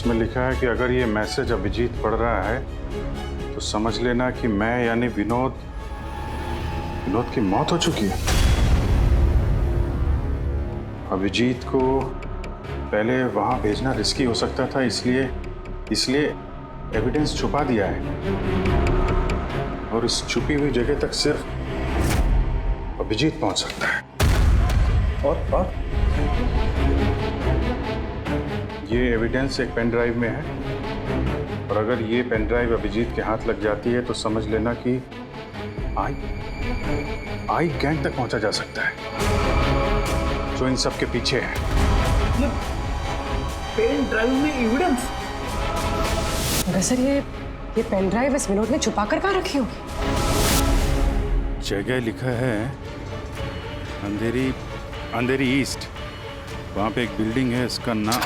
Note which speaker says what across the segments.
Speaker 1: इसमें लिखा है कि अगर ये मैसेज अभिजीत पढ़ रहा है तो समझ लेना कि मैं यानी विनोद की मौत हो चुकी है। अभिजीत को पहले वहां भेजना रिस्की हो सकता था, इसलिए एविडेंस छुपा दिया है और इस छुपी हुई जगह तक सिर्फ अभिजीत पहुंच सकता है। और ये एविडेंस एक पेन ड्राइव में है और अगर ये पेन ड्राइव अभिजीत के हाथ लग जाती है तो समझ लेना कि आई गैंग तक पहुंचा जा सकता है जो इन सब के पीछे है।
Speaker 2: ये पेन ड्राइव में एविडेंस?
Speaker 3: सर ये पेन ड्राइव इस विनोद ने छुपा कर कहाँ रखी होगी?
Speaker 1: जगह लिखा है अंधेरी ईस्ट, वहां पे एक बिल्डिंग है, इसका नाम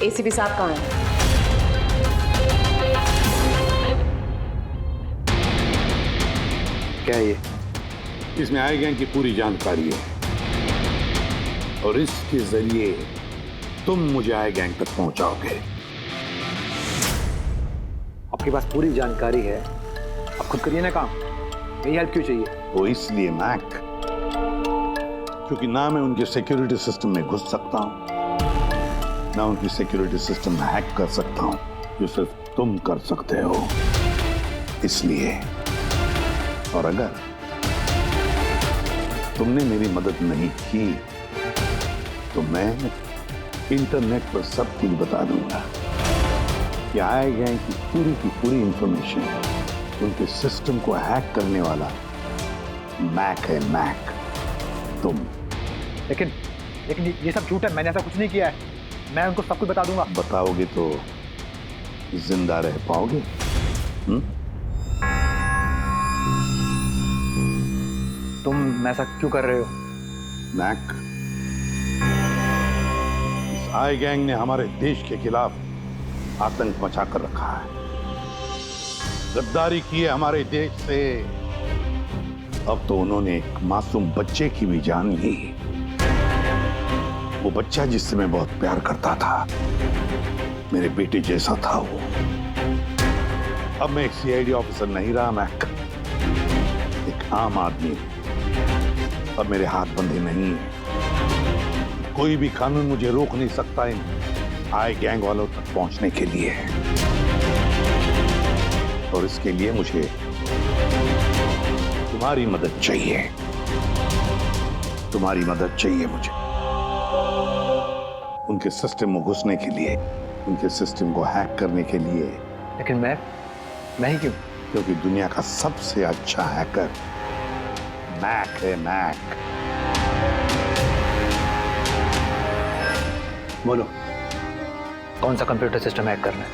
Speaker 3: एसीपी साहब कहाँ हैं?
Speaker 4: क्या ये? इसमें आई गैंग की पूरी जानकारी है और इसके जरिए तुम मुझे आई गैंग तक पहुंचाओगे।
Speaker 2: आपके पास पूरी जानकारी है, आप खुद करिए ना काम, मेरी हेल्प क्यों चाहिए?
Speaker 4: वो इसलिए मैक, क्योंकि ना मैं उनके सिक्योरिटी सिस्टम में घुस सकता हूं, ना उनकी सिक्योरिटी सिस्टम हैक कर सकता हूं, जो सिर्फ तुम कर सकते हो। इसलिए, और अगर तुमने मेरी मदद नहीं की तो मैं इंटरनेट पर सब कुछ बता दूंगा कि आई गैंग की पूरी इंफॉर्मेशन उनके सिस्टम को हैक करने वाला मैक है, मैक, तुम।
Speaker 2: लेकिन ये सब झूठ है, मैंने ऐसा कुछ नहीं किया है। मैं उनको सब कुछ बता दूंगा।
Speaker 4: बताओगे तो जिंदा रह पाओगे?
Speaker 2: तुम ऐसा क्यों कर रहे हो?
Speaker 4: मैक, इस आई गैंग ने हमारे देश के खिलाफ आतंक मचा कर रखा है, गद्दारी की है हमारे देश से। अब तो उन्होंने एक मासूम बच्चे की भी जान ली, वो बच्चा जिससे मैं बहुत प्यार करता था, मेरे बेटे जैसा था वो। अब मैं एक सीआईडी ऑफिसर नहीं रहा मैक, एक आम आदमी। अब मेरे हाथ बंधे नहीं है, कोई भी कानून मुझे रोक नहीं सकता इन आई गैंग वालों तक पहुंचने के लिए। और इसके लिए मुझे तुम्हारी मदद चाहिए, तुम्हारी मदद चाहिए मुझे उनके सिस्टम में घुसने के लिए, उनके सिस्टम को हैक करने के लिए।
Speaker 2: लेकिन मैं ही क्यों?
Speaker 4: क्योंकि दुनिया का सबसे अच्छा हैकर मैक है, मैक।
Speaker 2: बोलो, कौन सा कंप्यूटर सिस्टम हैक करना है?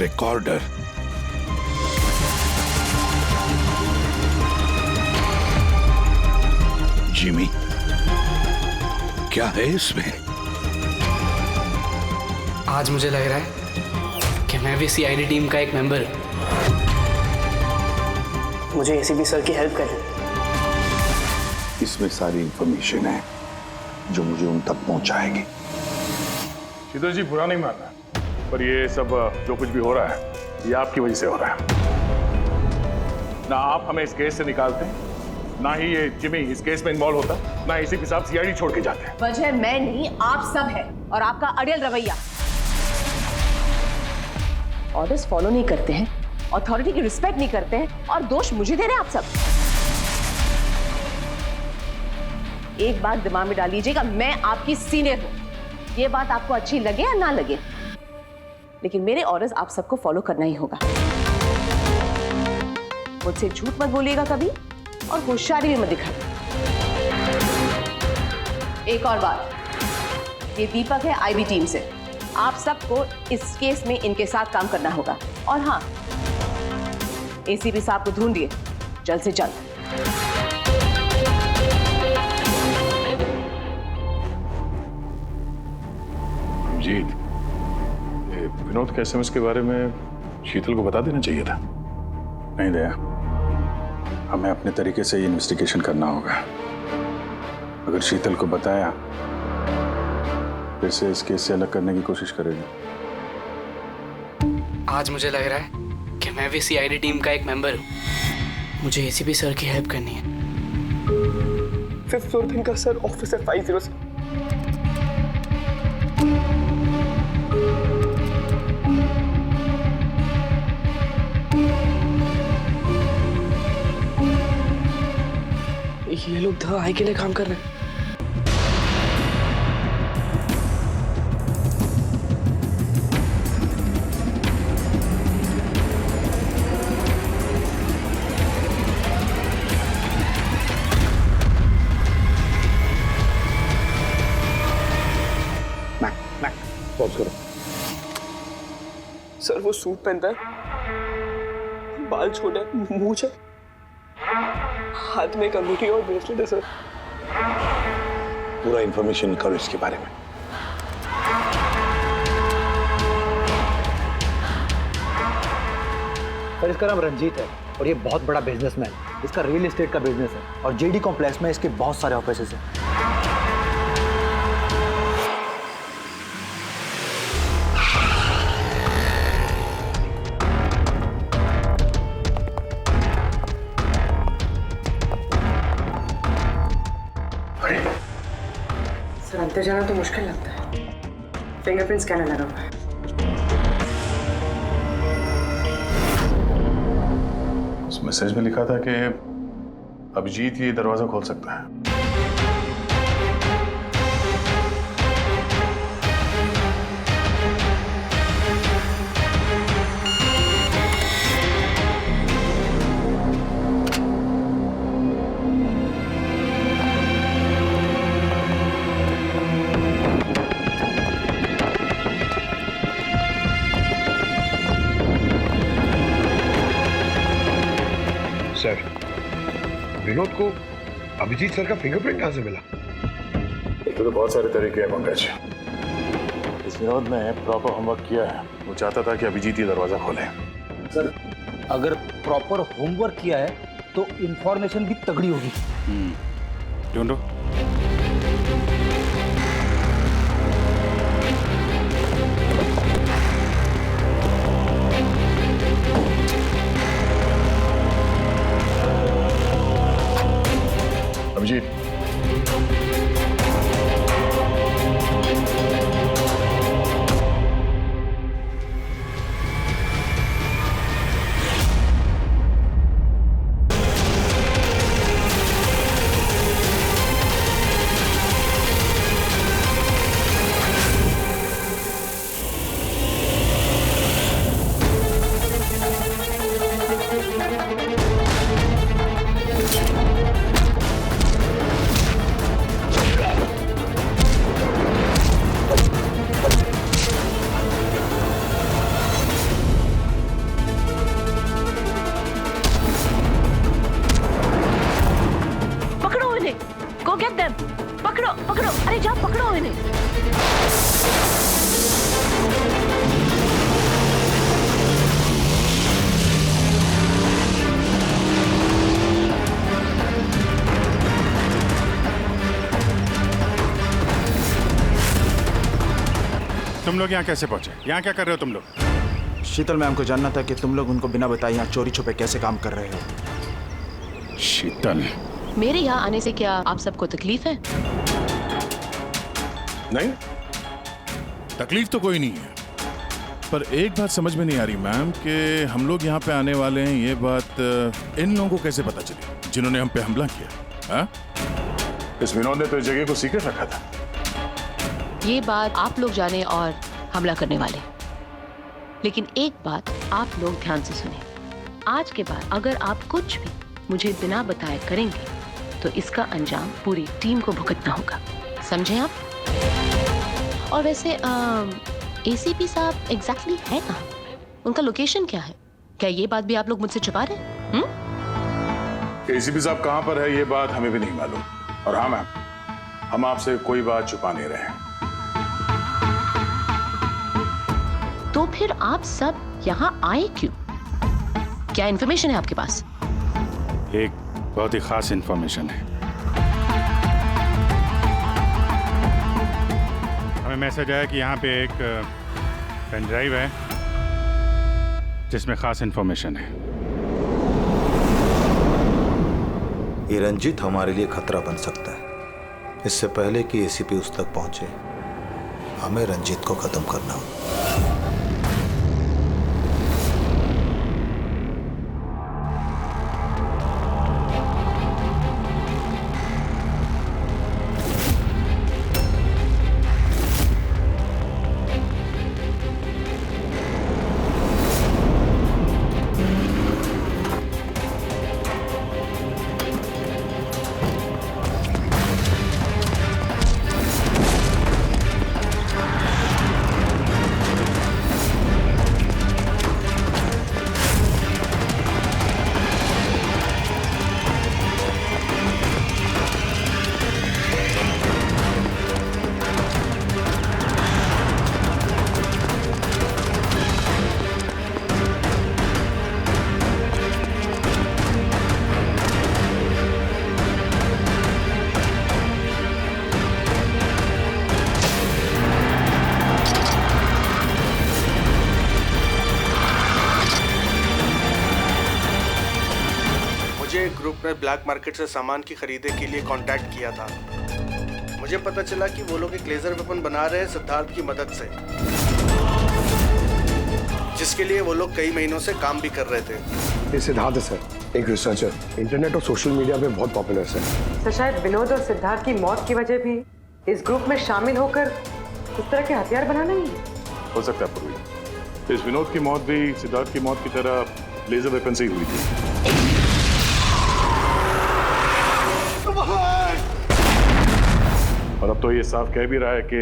Speaker 4: रिकॉर्डर। जिमी, क्या है इसमें?
Speaker 5: आज मुझे लग रहा है कि मैं भी सीआईडी टीम का एक मेंबर हूं। मुझे एसीपी सर की हेल्प करनी।
Speaker 4: इसमें सारी इंफॉर्मेशन है जो मुझे उन तक पहुंचाएगी।
Speaker 1: शीतल जी, बुरा नहीं मानना, पर ये सब जो कुछ भी हो रहा है ये आपकी वजह से हो रहा है। ना आप हमें इस केस से निकालते, ना ही ये जिमी इस केस में इन्वॉल्व होता, ना एसीपी साहब सीआईडी छोड़ के जाते हैं।
Speaker 3: वजह मैं नहीं, आप सब है और आपका अड़ियल रवैया। ऑर्डर्स फॉलो नहीं करते हैं, अथॉरिटी की रिस्पेक्ट नहीं करते हैं और दोष मुझे दे रहे हैं आप सब। एक बात दिमाग में डाल लीजिएगा, मैं आपकी सीनियर हूं। ये बात आपको अच्छी लगे या ना लगे, लेकिन मेरे ऑर्डर्स आप सबको फॉलो करना ही होगा। मुझसे झूठ मत बोलिएगा कभी और होशियारी भी मत दिखाइए। एक और बात, ये दीपक है आईबी टीम से। आप सबको इस केस में इनके साथ काम करना होगा। और हाँ, एसीपी साहब को ढूंढिए जल्द से जल्द।
Speaker 1: जीत, ये विनोद के एसएमएस के बारे में शीतल को बता देना चाहिए था। नहीं दया, हमें अपने तरीके से ये इन्वेस्टिगेशन करना होगा। अगर शीतल को बताया फिर से इस केस से अलग करने की कोशिश करेगी।
Speaker 5: आज मुझे लग रहा है कि मैं भी सीआईडी टीम का एक मेंबर हूँ। मुझे एसीपी सर की हेल्प करनी है।
Speaker 6: 5th फ्लोर का सर, ऑफिसर 50। ये लोग द आई के लिए काम कर रहे हैं।
Speaker 4: पॉज करो।
Speaker 6: सर वो सूट पहनता है, बाल छोटे, मूंछ है, हाथ में एक अंगूठी और ब्रेसलेट है सर।
Speaker 4: पूरा इंफॉर्मेशन निकालो इसके बारे में।
Speaker 2: सर इसका नाम रंजीत है और ये बहुत बड़ा बिजनेसमैन। इसका रियल एस्टेट का बिजनेस है और जेडी कॉम्प्लेक्स में इसके बहुत सारे ऑफिसेज हैं।
Speaker 6: सर अंदर जाना तो मुश्किल लगता है, फिंगरप्रिंट स्कैनर लगा हुआ है।
Speaker 1: उस मैसेज में लिखा था कि अभिजीत ये दरवाजा खोल सकता है।
Speaker 7: सर, विनोद को अभिजीत सर का फिंगरप्रिंट कहां से मिला?
Speaker 1: तो बहुत सारे तरीके हैं पंकज। इस विनोद ने प्रॉपर होमवर्क किया है। वो चाहता था कि अभिजीत ये दरवाजा खोले।
Speaker 2: सर अगर प्रॉपर होमवर्क किया है तो इंफॉर्मेशन भी तगड़ी होगी।
Speaker 1: ढूंढो। Abhijit,
Speaker 3: Go get them! पकड़ो, पकड़ो, अरे जाओ पकड़ो इन्हें।
Speaker 1: तुम लोग यहाँ कैसे पहुंचे? यहाँ क्या कर रहे हो तुम लोग?
Speaker 8: शीतल मैम को जानना था कि तुम लोग उनको बिना बताए यहाँ चोरी छुपे कैसे काम कर रहे हो।
Speaker 1: शीतल,
Speaker 3: मेरे यहाँ आने से क्या आप सबको तकलीफ है?
Speaker 9: नहीं, तकलीफ तो कोई नहीं है, पर एक बात समझ में नहीं आ रही मैम कि हम लोग यहाँ पे आने वाले हैं, ये बात इन लोगों को कैसे पता चली जिन्होंने हम पे हमला किया? हाँ?
Speaker 1: इस विनोद ने तो इस जगह को सीक्रेट रखा था।
Speaker 3: ये बात आप लोग जाने और हमला करने वाले। लेकिन एक बात आप लोग ध्यान से सुने, आज के बाद अगर आप कुछ भी मुझे बिना बताए करेंगे तो इसका अंजाम पूरी टीम को भुगतना होगा।
Speaker 10: समझे आप? और वैसे एसीपी साहब एग्जैक्टली है कहाँ? उनका लोकेशन क्या है? क्या ये बात भी आप लोग मुझसे छुपा रहे हैं?
Speaker 1: एसीपी साहब कहाँ पर है ये बात हमें भी नहीं मालूम। और हाँ मैम, हम आपसे कोई बात छुपा नहीं रहे हैं।
Speaker 10: तो फिर आप सब यहाँ आए क्यों? क्या इन्फॉर्मेशन है आपके पास?
Speaker 1: एक बहुत ही खास इंफॉर्मेशन है। हमें मैसेज आया कि यहाँ पे एक पेन ड्राइव है जिसमें खास इंफॉर्मेशन है।
Speaker 2: ये रंजीत हमारे लिए खतरा बन सकता है। इससे पहले कि एसीपी उस तक पहुंचे, हमें रंजीत को खत्म करना होगा।
Speaker 11: ग्रुप ने ब्लैक मार्केट से सामान की खरीदे के लिए कांटेक्ट किया था। मुझे पता चला कि वो लोग एक लेजर वेपन बना रहे हैं सिद्धार्थ की मदद से, जिसके लिए वो लोग कई महीनों से काम भी कर रहे थे।
Speaker 7: ये सिद्धार्थ है सर, एक रिसर्चर, इंटरनेट और सोशल मीडिया पे बहुत पॉपुलर है।
Speaker 6: तो शायद विनोद और सिद्धार्थ की मौत की वजह भी इस ग्रुप में शामिल होकर इस तरह के हथियार बनाना ही
Speaker 1: हो सकता है पूर्वी। इस विनोद की मौत भी सिद्धार्थ की मौत की तरह लेजर वेपन से ही हुई थी। और अब तो ये साफ कह भी रहा है कि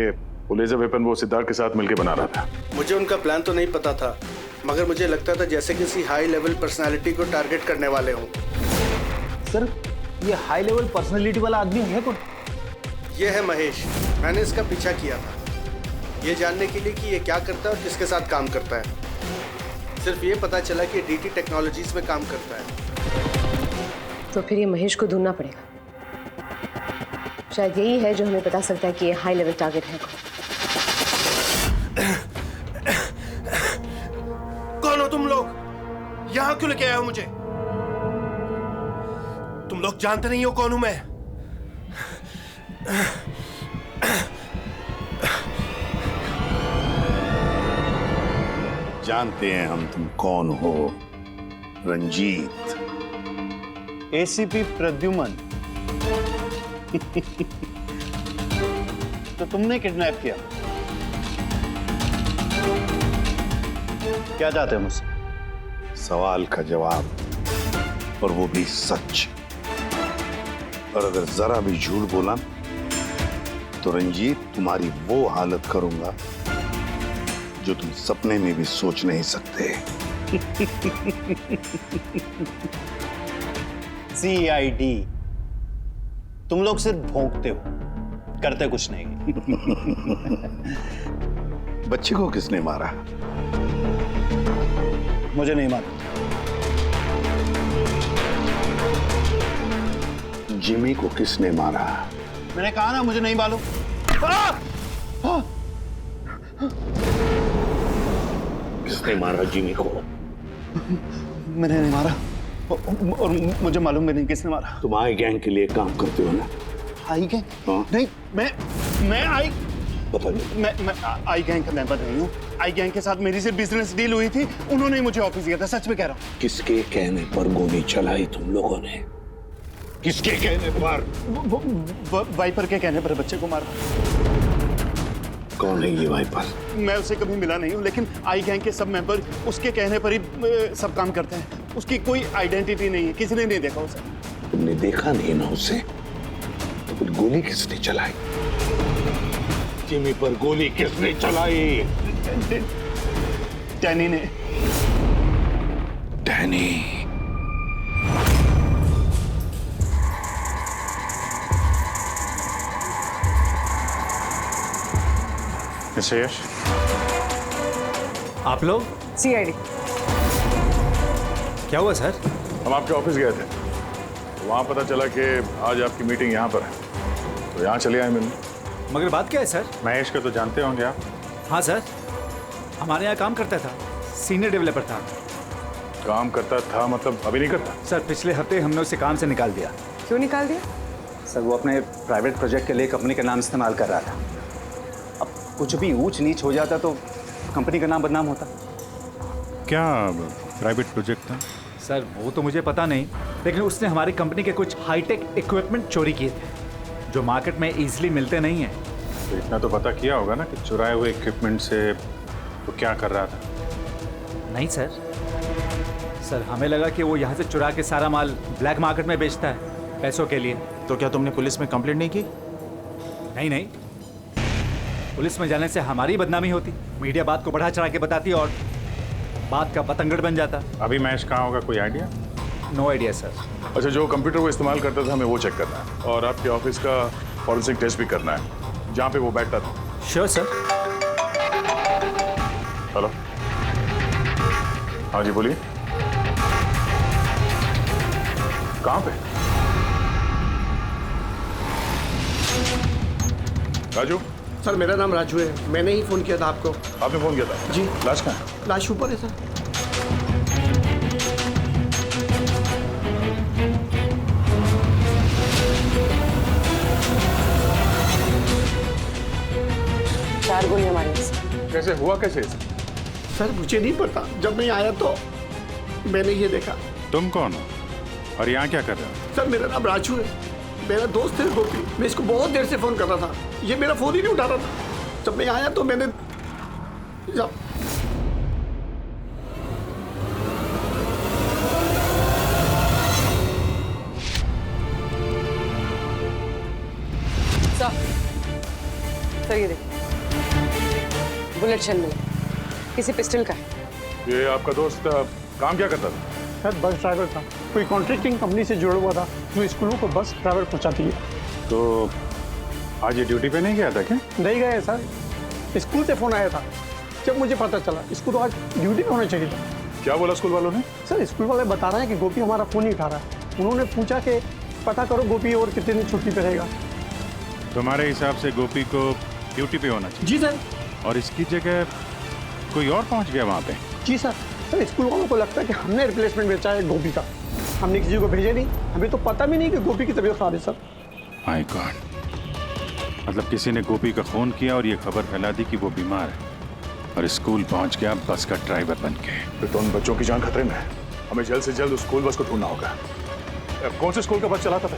Speaker 1: वो लेजर वेपन वो सिद्धार्थ के साथ मिलकर बना रहा था।
Speaker 11: मुझे उनका प्लान तो नहीं पता था, मगर मुझे लगता था जैसे किसी हाई लेवल पर्सनालिटी को टारगेट करने वाले हों।
Speaker 2: सर, ये हाई लेवल पर्सनालिटी वाला आदमी है कौन?
Speaker 11: ये है महेश। मैंने इसका पीछा किया था ये जानने के लिए कि ये क्या करता है और किसके साथ काम करता है। सिर्फ ये पता चला कि डीटी टेक्नोलॉजीज में काम करता है।
Speaker 3: तो फिर ये महेश को ढूंढना पड़ेगा। शायद यही है जो हमें बता सकता है कि ये हाई लेवल टारगेट है
Speaker 11: कौन हो तुम लोग? यहां क्यों लेके आए हो मुझे? तुम लोग जानते नहीं हो कौन हूं मैं।
Speaker 4: जानते हैं हम तुम कौन हो, रंजीत।
Speaker 2: एसीपी प्रद्युमन। तो तुमने किडनैप किया? क्या चाहते हो मुझसे?
Speaker 4: सवाल का जवाब, और वो भी सच। और अगर जरा भी झूठ बोला तो रंजीत तुम्हारी वो हालत करूंगा जो तुम सपने में भी सोच नहीं सकते।
Speaker 2: CID। तुम लोग सिर्फ भौंकते हो, करते कुछ नहीं।
Speaker 4: बच्चे को किसने मारा?
Speaker 2: मुझे नहीं मालूम।
Speaker 4: जिमी को किसने मारा?
Speaker 2: मैंने कहा ना, मुझे नहीं मालूम।
Speaker 4: किसने मारा जिमी को?
Speaker 2: मैंने नहीं मारा, और मुझे मालूम भी नहीं किसने मारा।
Speaker 4: तुम आई गैंग के लिए काम करते हो ना?
Speaker 2: आई गैंग?
Speaker 4: हाँ?
Speaker 2: नहीं, मैं आई
Speaker 4: पता नहीं।
Speaker 2: मैं आई गैंग का मेंबर नहीं हूँ। आई गैंग के साथ मेरी सिर्फ बिजनेस डील हुई थी, उन्होंने मुझे ऑफिस दिया था। सच में कह रहा हूँ।
Speaker 4: किसके कहने पर गोली चलाई तुम लोगों ने? किसके कहने पर?
Speaker 2: वाइपर के कहने पर बच्चे को मारा।
Speaker 4: कौन है ये वाइपर?
Speaker 2: मैं उसे कभी मिला नहीं हूँ, लेकिन आई गैंग के सब मेंबर उसके कहने पर ही सब काम करते हैं। उसकी कोई आइडेंटिटी नहीं है, किसी ने नहीं देखा उसे।
Speaker 4: तुमने देखा नहीं ना उसे, तो फिर गोली किसने चलाई? जिमी पर गोली किसने चलाई?
Speaker 1: डैनी ने।
Speaker 4: डैनी।
Speaker 1: मिस्टर यश,
Speaker 12: आप लोग?
Speaker 6: सीआईडी।
Speaker 12: क्या हुआ सर?
Speaker 9: हम आपके ऑफिस गए थे, तो वहाँ पता चला कि आज आपकी मीटिंग यहाँ पर है, तो यहाँ चले आए मिलने।
Speaker 12: मगर बात क्या है सर?
Speaker 1: महेश को तो जानते होंगे आप?
Speaker 12: हाँ सर, हमारे यहाँ काम करता था, सीनियर डेवलपर था।
Speaker 9: काम करता था मतलब अभी नहीं करता?
Speaker 12: सर पिछले हफ्ते हमने उसे काम से निकाल दिया।
Speaker 6: क्यों निकाल दिया?
Speaker 12: सर वो अपने प्राइवेट प्रोजेक्ट के लिए कंपनी का नाम इस्तेमाल कर रहा था। अब कुछ भी ऊंच नीच हो जाता तो कंपनी का नाम बदनाम होता।
Speaker 9: क्या प्राइवेट प्रोजेक्ट था?
Speaker 12: सर वो तो मुझे पता नहीं, लेकिन उसने हमारी कंपनी के कुछ हाईटेक इक्विपमेंट चोरी किए थे जो मार्केट में इजीली मिलते नहीं हैं।
Speaker 1: तो इतना तो पता किया होगा ना कि चुराए हुए इक्विपमेंट से तो क्या कर रहा था?
Speaker 12: नहीं सर, सर हमें लगा कि वो यहाँ से चुरा के सारा माल ब्लैक मार्केट में बेचता है पैसों के लिए।
Speaker 8: तो क्या तुमने पुलिस में कंप्लेंट नहीं की?
Speaker 12: नहीं नहीं, पुलिस में जाने से हमारी बदनामी होती, मीडिया बात को बढ़ा चढ़ा के बताती और बात का पतंगड़ बन जाता।
Speaker 1: अभी मैच कहाँ होगा, कोई आइडिया?
Speaker 12: No idea sir.
Speaker 9: अच्छा, जो कंप्यूटर वो इस्तेमाल करता था हमें वो चेक करना है, और आपके ऑफिस का फॉरेंसिक टेस्ट भी करना है जहाँ पे वो बैठता था।
Speaker 12: Sure sir.
Speaker 9: हेलो, हाँ जी बोलिए, कहाँ पे? राजू?
Speaker 11: सर मेरा नाम राजू है, मैंने ही फोन किया था आपको।
Speaker 9: आपने फोन किया था?
Speaker 11: जी।
Speaker 9: लाश कहाँ है?
Speaker 11: लाश ऊपर है सर।
Speaker 6: चार गोली हमारे पास।
Speaker 9: कैसे हुआ, कैसे?
Speaker 11: सर मुझे नहीं पता, जब मैं आया तो मैंने ये देखा।
Speaker 1: तुम कौन हो और यहाँ क्या कर रहे हो?
Speaker 11: सर मेरा नाम राजू है, मेरा दोस्त है गोपी, मैं इसको बहुत देर से फोन कर रहा था, ये मेरा फोन ही नहीं उठा रहा था। जब मैं आया तो मैंने
Speaker 6: सर ये देखिए, बुलेट शेल मिला, किसी पिस्टल का है।
Speaker 9: ये आपका दोस्त काम क्या करता था?
Speaker 11: सर बस ड्राइवर था, कोई कॉन्ट्रैक्टिंग कंपनी से जुड़ा हुआ था जो स्कूलों को बस ड्राइवर पहुंचाती है।
Speaker 1: तो आज ये ड्यूटी पे नहीं गया था क्या?
Speaker 11: नहीं गए सर, स्कूल से फोन आया था, जब मुझे पता चला इसको तो आज ड्यूटी पे होना चाहिए था।
Speaker 9: क्या बोला स्कूल वालों ने?
Speaker 11: सर स्कूल वाले बता रहे हैं कि गोपी हमारा फोन नहीं उठा रहा है। उन्होंने पूछा कि पता करो गोपी और कितने दिन छुट्टी पे रहेगा।
Speaker 1: तुम्हारे हिसाब से गोपी को ड्यूटी पे होना चाहिए?
Speaker 11: जी सर।
Speaker 1: और इसकी जगह कोई और पहुंच गया वहाँ पे?
Speaker 11: जी सर। सर स्कूल वालों को लगता है कि हमने रिप्लेसमेंट बेचा है गोपी का, हमने किसी को भेजा नहीं, हमें तो पता भी नहीं कि गोपी की तबीयत खराब है सर।
Speaker 1: माय गॉड, मतलब किसी ने गोपी का खून किया और ये खबर फैला दी कि वो बीमार है, और स्कूल पहुंच गया बस का ड्राइवर बन के।
Speaker 9: फिर तो उन बच्चों की जान खतरे में है, हमें जल्द से जल्द उस स्कूल बस को ढूंढना होगा। कौन से स्कूल का बस चलाता था?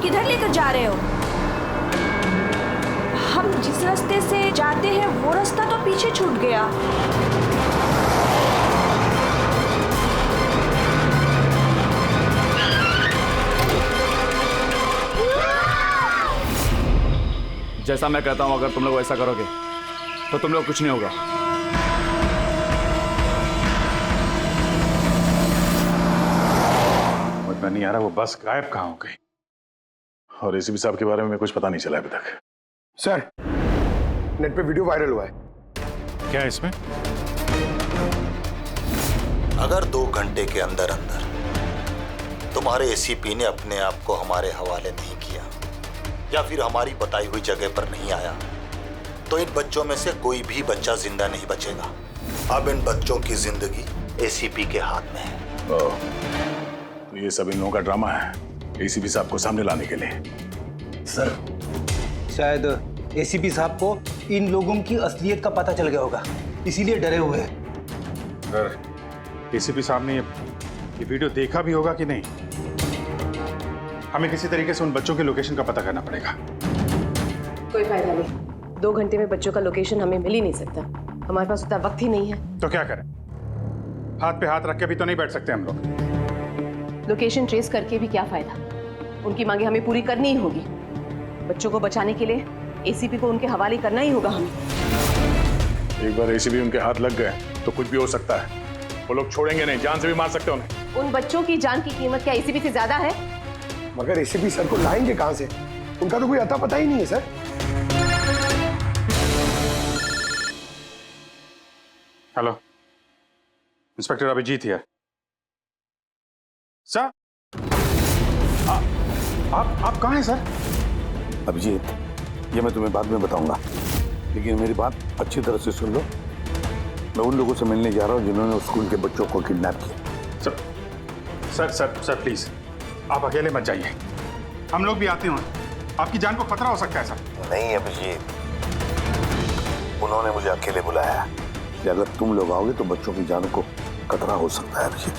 Speaker 13: किधर लेकर जा रहे हो? हम जिस रास्ते से जाते हैं वो रास्ता तो पीछे छूट गया।
Speaker 12: जैसा मैं कहता हूं, अगर तुम लोग ऐसा करोगे तो तुम लोग कुछ नहीं होगा।
Speaker 1: मुझे नहीं आ रहा वो बस गायब कहाँ हो गई,
Speaker 9: और एसीपी साहब के बारे में कुछ पता नहीं चला अभी तक।
Speaker 11: सर नेट पे वीडियो वायरल हुआ है।
Speaker 1: क्या है इसमें?
Speaker 2: अगर 2 घंटे के अंदर अंदर तुम्हारे एसीपी ने अपने आप को हमारे हवाले नहीं किया या फिर हमारी बताई हुई जगह पर नहीं आया तो इन बच्चों में से कोई भी बच्चा जिंदा नहीं बचेगा। अब इन बच्चों की जिंदगी एसीपी के हाथ में है।
Speaker 9: तो ये सब इन लोगों का ड्रामा है एसीपी साहब को सामने लाने के लिए।
Speaker 14: सर शायद एसीपी साहब को इन लोगों की असलियत का पता चल गया होगा, इसीलिए डरे हुए हैं।
Speaker 1: सर, एसीपी साहब ने ये वीडियो देखा भी होगा कि नहीं? हमें किसी तरीके से उन बच्चों के लोकेशन का पता करना पड़ेगा।
Speaker 3: कोई फायदा नहीं, 2 घंटे में बच्चों का लोकेशन हमें मिल ही नहीं सकता। हमारे पास उतना वक्त ही नहीं है।
Speaker 1: तो क्या करें? हाथ पे हाथ रख के भी तो नहीं बैठ सकते हम लोग।
Speaker 3: लोकेशन ट्रेस करके भी क्या फायदा? उनकी मांगे हमें पूरी करनी ही होगी। बच्चों को बचाने के लिए एसीपी को उनके हवाले करना ही होगा हमें।
Speaker 1: एक बार एसीपी उनके हाथ लग गए तो कुछ भी हो सकता है। वो लोग छोड़ेंगे नहीं, जान से भी मार सकते उन्हें।
Speaker 3: उन बच्चों की जान की कीमत क्या एसीपी से ज्यादा है?
Speaker 15: मगर एसीपी सर को लाएंगे कहां से? उनका तो कोई अता पता ही नहीं है sir.
Speaker 1: Hello, inspector Abhijeet here. Sir, आप कहाँ हैं सर?
Speaker 4: अभिजीत, ये मैं तुम्हें बाद में बताऊंगा, लेकिन मेरी बात अच्छी तरह से सुन लो। मैं उन लोगों से मिलने जा रहा हूँ जिन्होंने उस स्कूल के बच्चों को किडनैप किया।
Speaker 1: सर प्लीज, आप अकेले मत जाइए, हम लोग भी आते हैं। आपकी जान को खतरा हो सकता है सर।
Speaker 4: नहीं अभिजीत, उन्होंने मुझे अकेले बुलाया है कि अगर तुम लोग आओगे तो बच्चों की जान को खतरा हो सकता है। अभिजीत,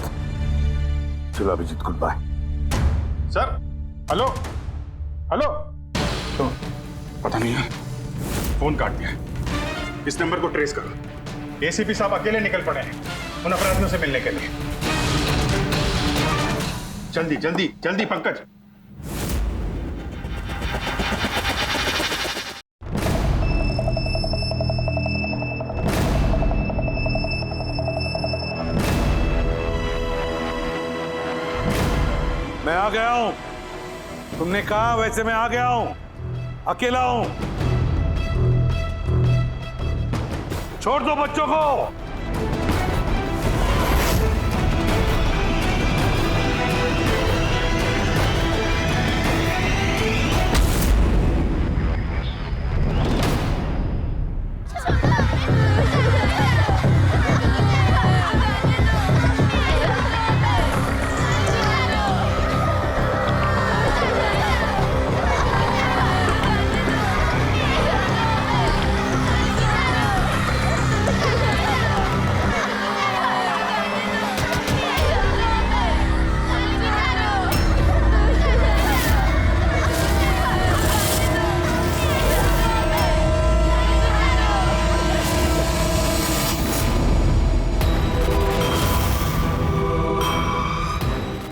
Speaker 4: चलो Abhijeet, good bye.
Speaker 1: Sir, hello hello, तो पता नहीं यार, फोन काट दिया। इस नंबर को ट्रेस करो। एसीपी साहब अकेले निकल पड़े हैं उन अपराधियों से मिलने के लिए। जल्दी जल्दी जल्दी पंकज।
Speaker 4: मैं आ गया हूं। तुमने कहा वैसे मैं आ गया हूं, अकेला हूं। छोड़ दो बच्चों को।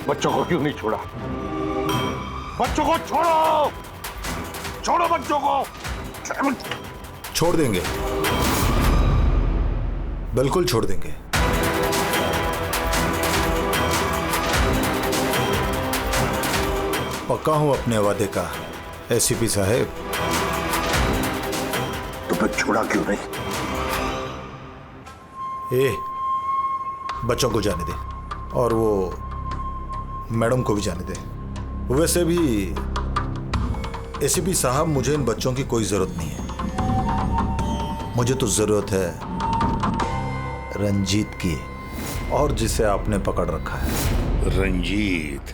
Speaker 4: बच्चों को क्यों नहीं छोड़ा? बच्चों को छोड़ो, छोड़ो बच्चों को।
Speaker 2: छोड़ देंगे, बिल्कुल छोड़ देंगे। पक्का हूं अपने वादे का एसीपी साहब।
Speaker 4: तो फिर छोड़ा क्यों नहीं?
Speaker 2: बच्चों को जाने दे और वो मैडम को भी जाने दे। वैसे भी एसीपी साहब, मुझे इन बच्चों की कोई जरूरत नहीं है। मुझे तो जरूरत है रंजीत की, और जिसे आपने पकड़ रखा है।
Speaker 4: रंजीत?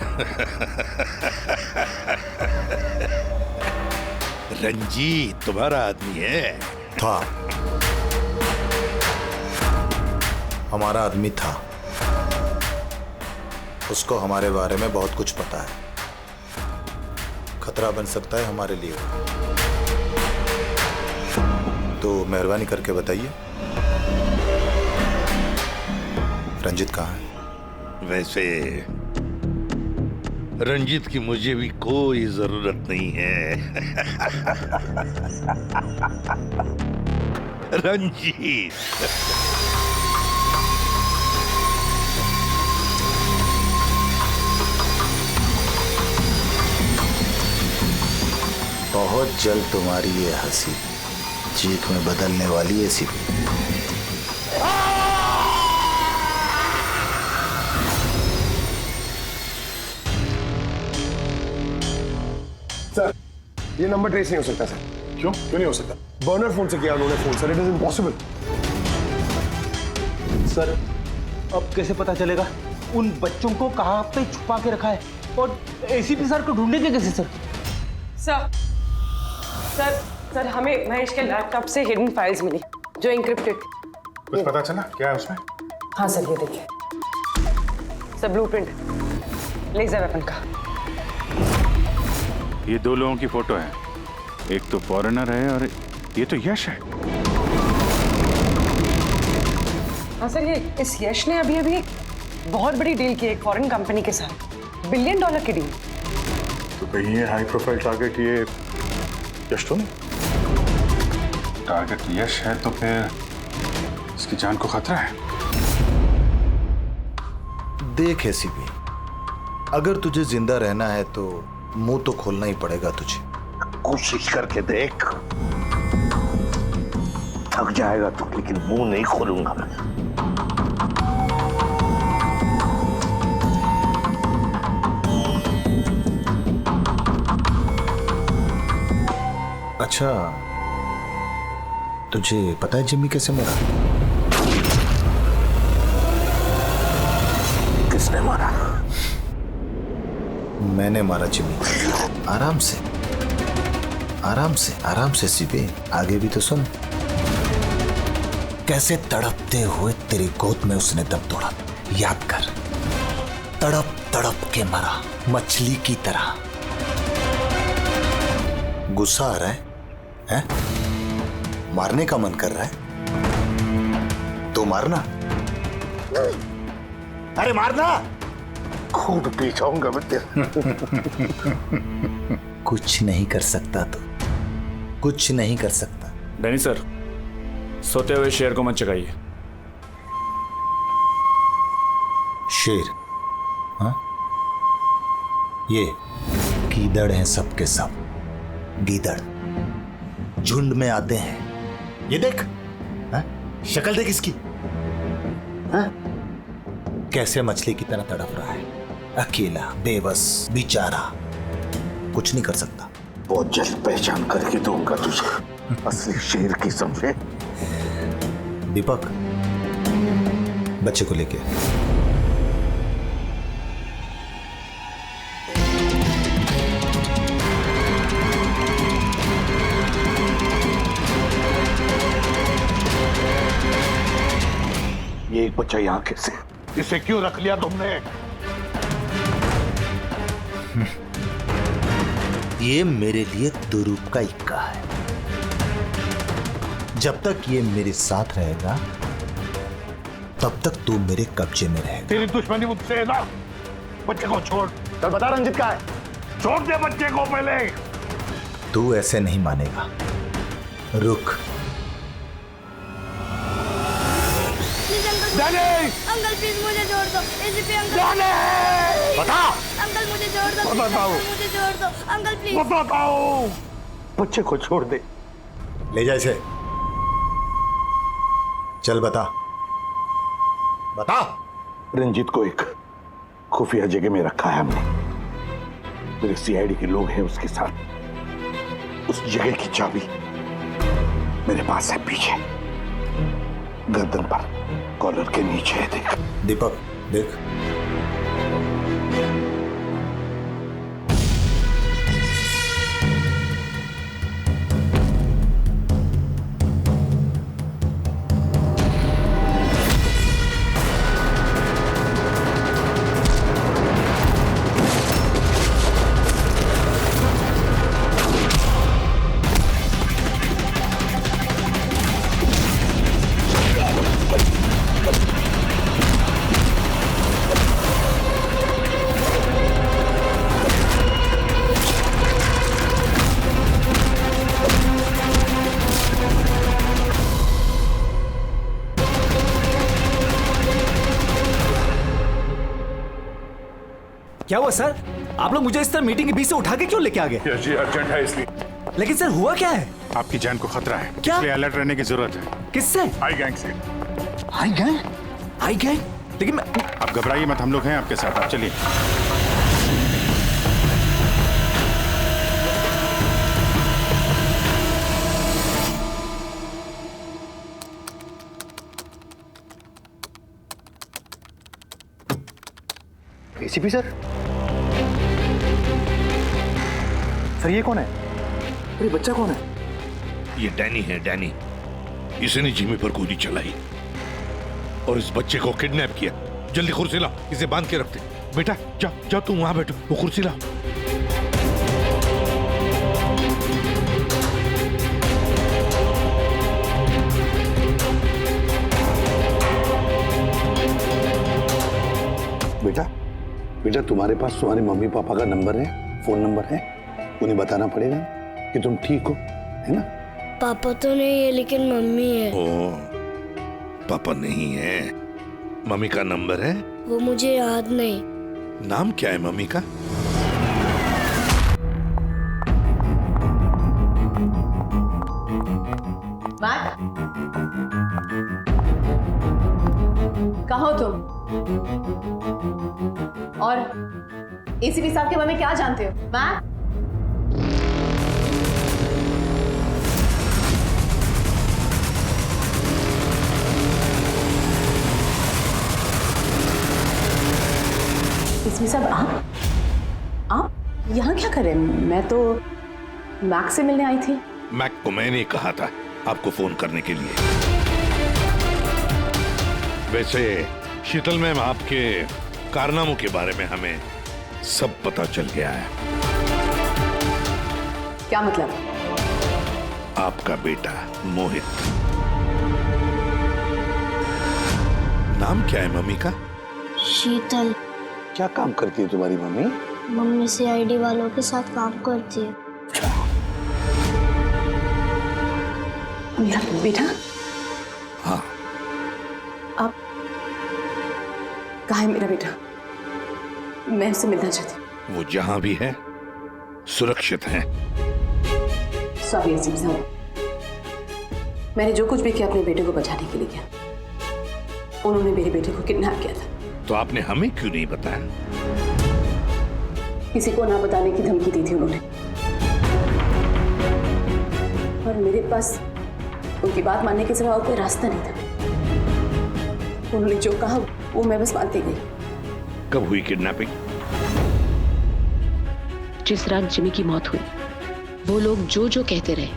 Speaker 4: रंजीत तुम्हारा आदमी है?
Speaker 2: था, हमारा आदमी था। उसको हमारे बारे में बहुत कुछ पता है। खतरा बन सकता है हमारे लिए, तो मेहरबानी करके बताइए रंजीत कहाँ है?
Speaker 4: वैसे रंजीत की मुझे भी कोई जरूरत नहीं है। रंजीत
Speaker 2: बहुत जल्द तुम्हारी ये हंसी चीख में बदलने वाली है सिर्फ।
Speaker 15: सर, ये नंबर ट्रेस नहीं हो सकता सर।
Speaker 1: क्यों नहीं हो सकता?
Speaker 15: बर्नर फोन से किया उन्होंने phone sir, it is impossible.
Speaker 14: Sir, अब कैसे पता चलेगा उन बच्चों को कहाँ पे छुपा के रखा है? और एसीपी सर को ढूंढेंगे कैसे सर?
Speaker 6: सर सर हमें महेश के लैपटॉप से हिडन फाइल्स मिली जो इंक्रिप्टेड थी।
Speaker 1: कुछ पता चला क्या है उसमें?
Speaker 6: हाँ सर, ये देखिए सर, ब्लूप्रिंट लेजर वेपन का।
Speaker 1: ये दो लोगों की फोटो है, एक तो फॉरेनर है और ये तो यश है।
Speaker 6: हाँ सर, ये इस यश ने अभी अभी बहुत बड़ी डील की एक फॉरेन कंपनी के साथ, $1 बिलियन की डील।
Speaker 1: तो कहीं ये हाई प्रोफाइल टारगेट ये यश तो नहीं? टारगेट यश है तो फिर इसकी जान को खतरा है।
Speaker 2: देख एसीपी, अगर तुझे जिंदा रहना है तो मुंह तो खोलना ही पड़ेगा तुझे।
Speaker 4: कोशिश करके देख, थक जाएगा तो, लेकिन मुंह नहीं खोलूंगा मैं।
Speaker 2: अच्छा, तुझे पता है जिम्मी कैसे मरा?
Speaker 4: किसने मारा?
Speaker 2: मैंने मारा जिम्मी। आराम से आराम से आराम से सीबे, आगे भी तो सुन। कैसे तड़पते हुए तेरी गोद में उसने दम तोड़ा, याद कर। तड़प तड़प के मरा, मछली की तरह। गुस्सा आ रहा है? हैं? मारने का मन कर रहा है तो मारना। अरे मारना,
Speaker 4: खूब पी जाऊंगा मैं तेरा।
Speaker 2: कुछ नहीं कर सकता तो, कुछ नहीं कर सकता।
Speaker 12: डैनी सर, सोते हुए शेर को मत चगाइए।
Speaker 2: शेर? हाँ? ये गीदड़ हैं सबके सब, गीदड़ झुंड में आते हैं। ये देख, हाँ? शक्ल देख इसकी, हाँ? कैसे मछली की तरह तड़प रहा है, अकेला, बेबस, बेचारा, कुछ नहीं कर सकता।
Speaker 4: बहुत जल्द पहचान करके दूंगा तुझे, असली शेर की समझे।
Speaker 2: दीपक, बच्चे को लेके
Speaker 4: ये एक बच्चा यहाँ कैसे? इसे क्यों रख लिया तुमने?
Speaker 2: ये मेरे लिए दुरूप का इक्का है। जब तक ये मेरे साथ रहेगा तब तक तू मेरे कब्जे में रहेगा।
Speaker 4: तेरी दुश्मनी मुझसे है ना? बच्चे को छोड़। चल बता रंजित का है, छोड़ दे बच्चे को पहले।
Speaker 2: तू ऐसे नहीं मानेगा, रुक।
Speaker 13: अंकल प्लीज मुझे छोड़ दो, एसीपी अंकल।
Speaker 4: बता।
Speaker 13: अंकल मुझे छोड़ दो,
Speaker 4: बताओ।
Speaker 13: मुझे छोड़ दो अंकल प्लीज।
Speaker 4: बताओ, बच्चे को छोड़ दे।
Speaker 2: ले जा इसे, चल बता, बता।
Speaker 4: रंजीत को एक खुफिया जगह में रखा है हमने, मेरे सीआईडी के लोग हैं उसके साथ। उस जगह की चाबी मेरे पास है, पीछे गर्दन पर कॉलर के नीचे है, देख।
Speaker 2: दीपक देख,
Speaker 12: क्या हुआ सर? आप लोग मुझे इस तरह मीटिंग के बीच से उठा के क्यों लेके आ गए?
Speaker 1: यश जी अर्जेंट है इसलिए।
Speaker 12: लेकिन सर हुआ क्या है?
Speaker 1: आपकी जान को खतरा है,
Speaker 12: क्या?
Speaker 1: इसलिए अलर्ट रहने की जरूरत है।
Speaker 12: किससे?
Speaker 1: आई गैंग से।
Speaker 12: आई गैंग? आई गैंग? लेकिन
Speaker 1: आप घबराइए मत, हम लोग हैं आपके साथ, आप चलिए।
Speaker 14: एसीपी सर, सर ये कौन है? अरे बच्चा कौन है?
Speaker 7: ये डैनी है, डैनी। इसने जिमी पर गोली चलाई और इस बच्चे को किडनैप किया। जल्दी कुर्सी ला, इसे बांध के रखते। बेटा जा जा, तुम वहां बैठो, वो कुर्सी ला।
Speaker 4: बेटा, बेटा तुम्हारे पास तुम्हारे मम्मी पापा का नंबर है, फोन नंबर है? उन्हें बताना पड़ेगा कि तुम ठीक हो, है ना?
Speaker 16: पापा तो नहीं है लेकिन मम्मी है।
Speaker 7: ओ, पापा नहीं है, मम्मी का नंबर है?
Speaker 16: वो मुझे याद नहीं।
Speaker 7: नाम क्या है मम्मी का?
Speaker 3: मैट, कहाँ हो तुम? और एसीपी साहब के बारे में क्या जानते हो? मैट, एसीपी साहब आप यहाँ क्या कर रहे हैं? मैं तो मैक से मिलने आई थी।
Speaker 7: मैक को मैंने कहा था आपको फोन करने के लिए। वैसे शीतल मैम, आपके कारनामों के बारे में हमें सब पता चल गया है।
Speaker 3: क्या मतलब?
Speaker 7: आपका बेटा मोहित। नाम क्या है मम्मी का?
Speaker 16: शीतल।
Speaker 4: क्या काम करती है तुम्हारी मम्मी?
Speaker 16: मम्मी CID वालों के साथ काम करती है।
Speaker 3: मेरा बेटा?
Speaker 7: हाँ।
Speaker 3: अब कहाँ है मेरा बेटा? मैं उससे मिलना चाहती हूँ।
Speaker 7: वो जहां भी है सुरक्षित है।
Speaker 3: सॉरी एसीपी साहब, मैंने जो कुछ भी किया अपने बेटे को बचाने के लिए किया। उन्होंने मेरे बेटे को किडनैप किया था।
Speaker 7: तो आपने हमें क्यों नहीं बताया?
Speaker 3: किसी को ना बताने की धमकी दी थी उन्होंने, और मेरे पास उनकी बात मानने के सिवा और कोई रास्ता नहीं था। उन्होंने जो कहा वो मैं बस मानती गई।
Speaker 7: कब हुई किडनैपिंग?
Speaker 10: जिस रात जिमी की मौत हुई, वो लोग जो जो कहते रहे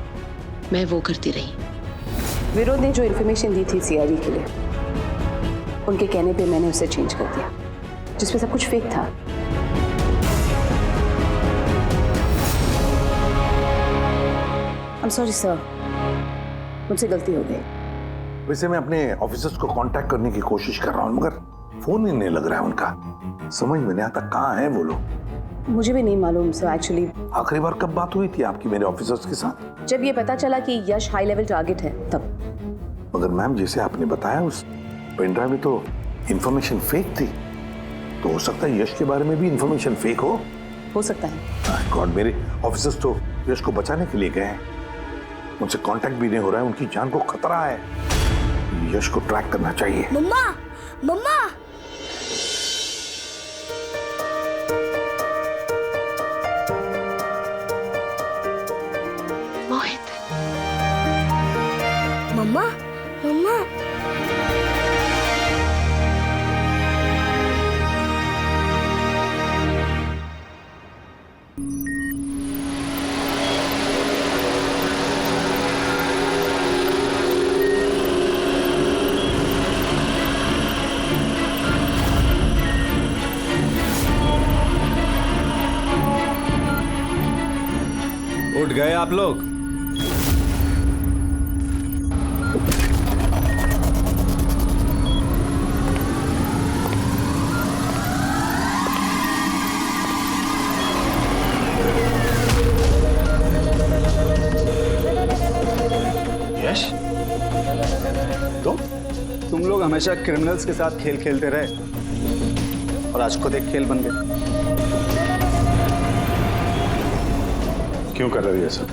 Speaker 10: मैं वो करती रही।
Speaker 3: विरोध ने जो इन्फॉर्मेशन दी थी CID के लिए, उनके कहने पे मैंने उसे चेंज कर दिया, जिसमें सब कुछ फेक था। I'm sorry sir, मुझसे गलती हो गई।
Speaker 4: वैसे मैं अपने ऑफिसर्स को कांटेक्ट करने की कोशिश कर रहा हूँ, मगर फोन ही नहीं लग रहा है उनका। समझ में नहीं आता कहाँ हैं वो लोग।
Speaker 3: मुझे भी नहीं मालूम सर एक्चुअली।
Speaker 4: आखिरी बार कब बात हुई थी आपकी मेरे ऑफिसर्स के साथ?
Speaker 3: जब ये पता चला कि यश हाई लेवल टारगेट है तब।
Speaker 4: मगर मैम, जैसे आपने बताया उस पेन ड्राइव में तो इंफॉर्मेशन फेक थी, तो हो सकता है यश के बारे में भी इंफॉर्मेशन फेक हो
Speaker 3: सकता है।
Speaker 4: गॉड, मेरे ऑफिसर्स तो यश को बचाने के लिए गए हैं, उनसे कांटेक्ट भी नहीं हो रहा है, उनकी जान को खतरा है। यश को ट्रैक करना चाहिए।
Speaker 16: मम्मा, मम्मा।
Speaker 10: मोहित।
Speaker 16: मम्मा, मम्मा।
Speaker 12: उठ गए आप लोग?
Speaker 8: यश,
Speaker 12: तुम लोग हमेशा क्रिमिनल्स के साथ खेल खेलते रहे और आज खुद एक खेल बन गए।
Speaker 1: क्यों कर रही है सब?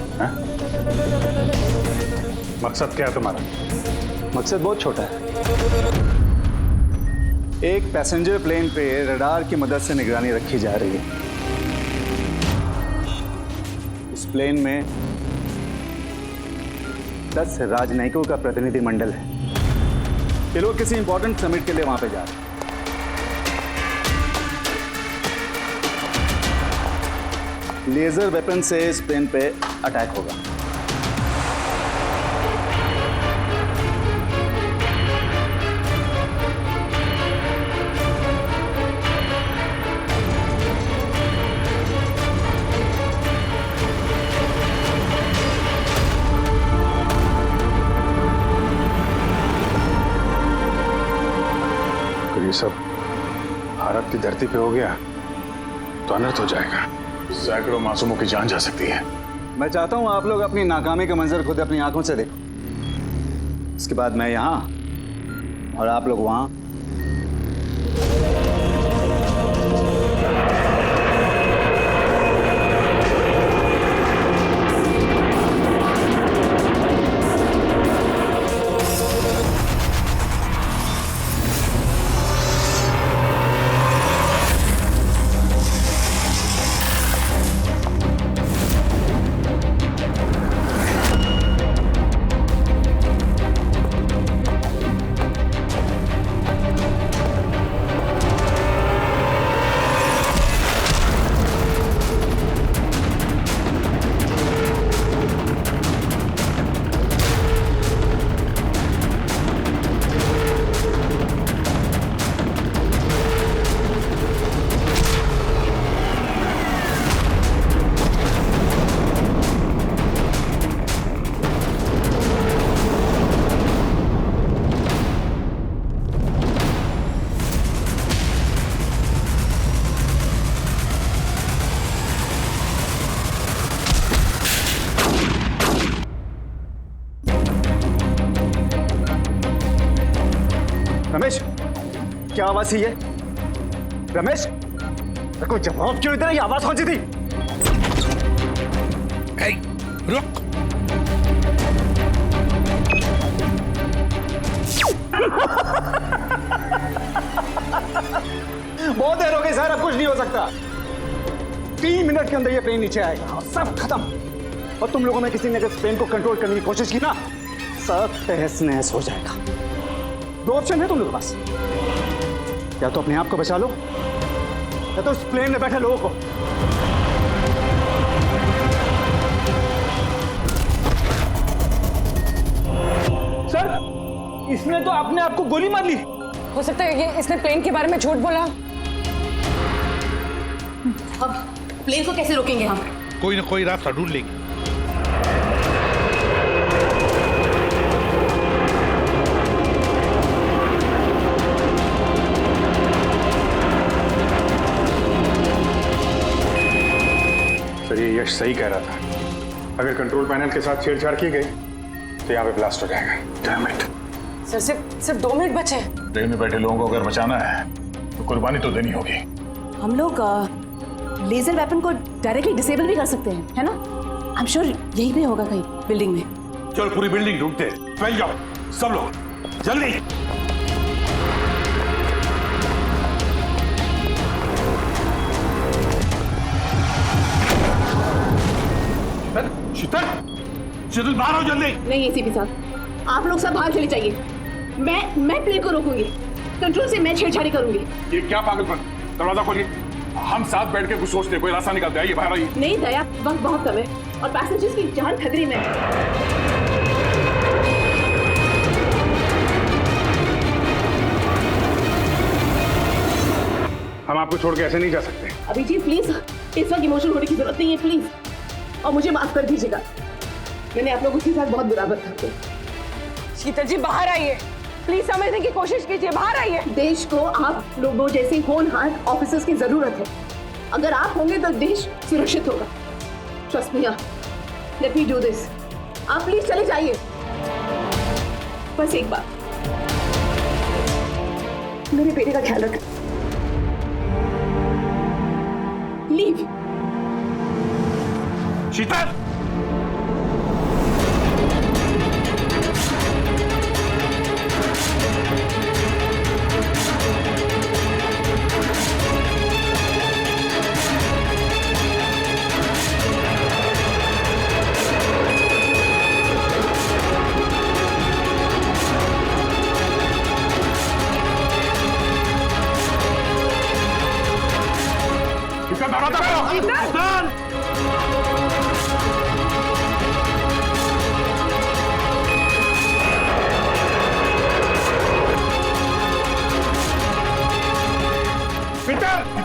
Speaker 1: मकसद क्या है तुम्हारा?
Speaker 12: मकसद बहुत छोटा है। एक पैसेंजर प्लेन पे रडार की मदद से निगरानी रखी जा रही है। उस प्लेन में 10 राजनयिकों का प्रतिनिधि मंडल है। ये लोग किसी इंपॉर्टेंट समिट के लिए वहां पे जा रहे हैं। लेजर वेपन से इस प्लेन पे अटैक होगा।
Speaker 1: सब भारत की धरती पे हो गया तो अनर्थ हो जाएगा। सैकड़ों मासूमों की जान जा सकती है।
Speaker 12: मैं चाहता हूं आप लोग अपनी नाकामी का मंजर खुद अपनी आंखों से देखो। उसके बाद मैं यहां और आप लोग वहां। रमेश, क्या आवाज थी ये? रमेश, कोई जवाब क्यों इतना? ये आवाज कौन सी थी?
Speaker 7: रुक।
Speaker 12: बहुत देर हो गई सर, अब कुछ नहीं हो सकता। 3 मिनट के अंदर ये प्लेन नीचे आएगा और सब खत्म। और तुम लोगों में किसी ने अगर प्लेन को कंट्रोल करने की कोशिश की ना, सब तहस नहस हो जाएगा। 2 ऑप्शन है तुम लोगों के पास, या तो अपने आप को बचा लो या तो उस प्लेन में बैठे लोगों को।
Speaker 14: सर, इसने तो अपने आप को गोली मार ली।
Speaker 6: हो सकता है ये इसने प्लेन के बारे में झूठ बोला।
Speaker 3: अब प्लेन को कैसे रोकेंगे हम?
Speaker 7: कोई ना कोई रास्ता ढूंढ लेंगे।
Speaker 1: सर, ये यश सही कह रहा था। अगर कंट्रोल पैनल के साथ छेड़छाड़ की गई तो यहाँ पे ब्लास्ट हो जाएगा। Damn it.
Speaker 6: सर, सिर्फ 2 मिनट बचे।
Speaker 1: ट्रेन में बैठे लोगों को अगर बचाना है तो कुर्बानी तो देनी होगी।
Speaker 3: हम लोग लेजर वेपन को डायरेक्टली डिसेबल भी कर सकते हैं, है ना? आई एम श्योर यही पे होगा कहीं बिल्डिंग में।
Speaker 4: चल पूरी बिल्डिंग ढूंढते, फैल जाओ सब लोग, जल्दी। शीतल, शीतल बाहर आओ जल्दी।
Speaker 3: नहीं एसीपी साहब, आप लोग सब बाहर चले जाइए। मैं प्लेन को रोकूंगी, कंट्रोल से मैं छेड़छाड़ी करूंगी।
Speaker 17: ये क्या पागलपन? दरवाजा खोलिए, हम साथ बैठ के कुछ सोचते हैं, कोई रास्ता निकालते हैं। आइए बाहर आइए।
Speaker 3: नहीं दया, वक्त बहुत कम है और पैसेंजर्स की जान खतरे में है।
Speaker 1: हम आपको छोड़ के ऐसे नहीं जा सकते।
Speaker 3: अभिजीत प्लीज, इस वक्त इमोशनल होने की जरूरत नहीं है प्लीज, और मुझे माफ कर दीजिएगा। मैंने आप लोगों के साथ बहुत बुरा बर्ताव किया।
Speaker 6: शीतल जी बाहर आइए, प्लीज समझने की कोशिश कीजिए, बाहर आइए।
Speaker 3: देश को आप लोगों जैसे होनहार ऑफिसर्स की जरूरत है। अगर आप होंगे तो देश सुरक्षित होगा। Trust me, let me do this. आप प्लीज चले जाइए। बस एक बार, मेरे बेटे का ख्याल रखना। लीव।
Speaker 4: शीतल,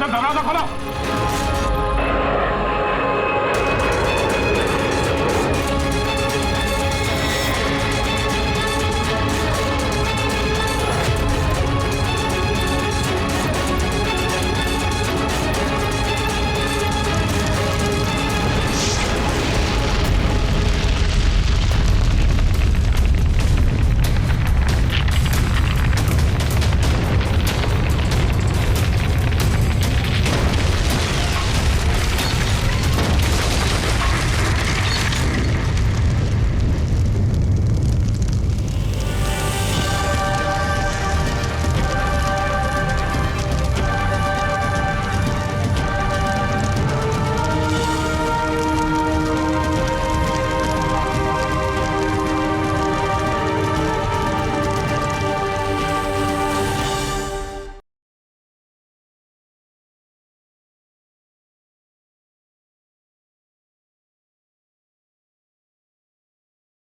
Speaker 4: दरवाजा खोलो।